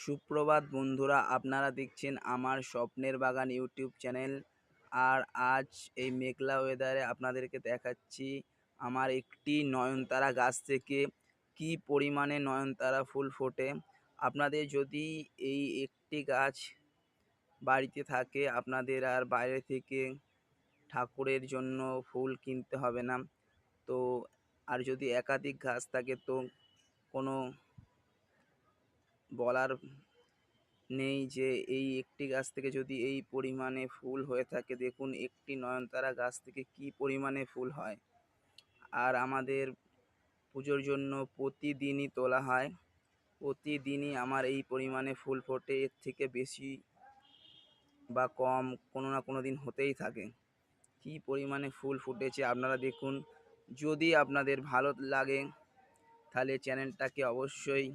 সুপ্রভাত বন্ধুরা, আপনারা দেখছেন আমার স্বপ্নের বাগান ইউটিউব চ্যানেল। আর আজ এই মেঘলা ওয়েদারে আপনাদেরকে দেখাচ্ছি আমার একটি নয়নতারা গাছ থেকে কি পরিমাণে নয়নতারা ফুল ফোটে। আপনাদের যদি এই একটি গাছ বাড়িতে থাকে, আপনাদের আর বাইরে থেকে ঠাকুরের জন্য ফুল কিনতে হবে না। তো আর যদি একাধিক গাছ থাকে তো কোনো বলার নেই যে এই একটি গাছ থেকে যদি এই পরিমাণে ফুল হয়ে থাকে। দেখুন একটি নয়নতারা গাছ থেকে কি পরিমাণে ফুল হয়। আর আমাদের পুজোর জন্য প্রতিদিনই তোলা হয়, প্রতিদিনই আমার এই পরিমাণে ফুল ফোটে। এর থেকে বেশি বা কম কোনো না কোনো দিন হতেই থাকে। কি পরিমাণে ফুল ফুটেছে আপনারা দেখুন। যদি আপনাদের ভালো লাগে তাহলে চ্যানেলটাকে অবশ্যই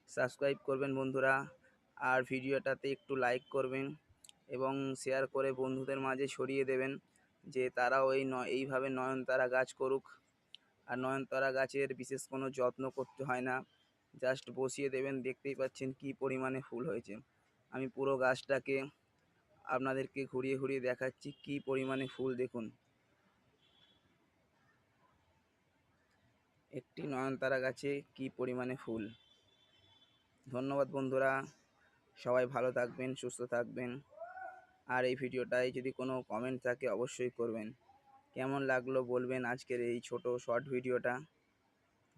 সাবস্ক্রাইব করবেন বন্ধুরা, আর ভিডিওটাতে একটু লাইক করবেন এবং শেয়ার করে বন্ধুদের মাঝে ছড়িয়ে দেবেন যে তারাও এইভাবে নয়নতারা গাছ করুক। আর নয়নতারা গাছের বিশেষ কোনো যত্ন করতে হয় না, জাস্ট বসিয়ে দেবেন। দেখতেই পাচ্ছেন কি পরিমাণে ফুল হয়েছে। আমি পুরো গাছটাকে আপনাদেরকে ঘুরিয়ে ঘুরিয়ে দেখাচ্ছি কি পরিমাণে ফুল দেখুন। একটি নয়নতারা গাছে কি পরিমাণে ফুল। ধন্যবাদ বন্ধুরা, সবাই ভালো থাকবেন, সুস্থ থাকবেন। আর এই ভিডিওটায় যদি কোনো কমেন্ট থাকে অবশ্যই করবেন। কেমন লাগলো বলবেন আজকের এই ছোট শর্ট ভিডিওটা।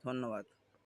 ধন্যবাদ।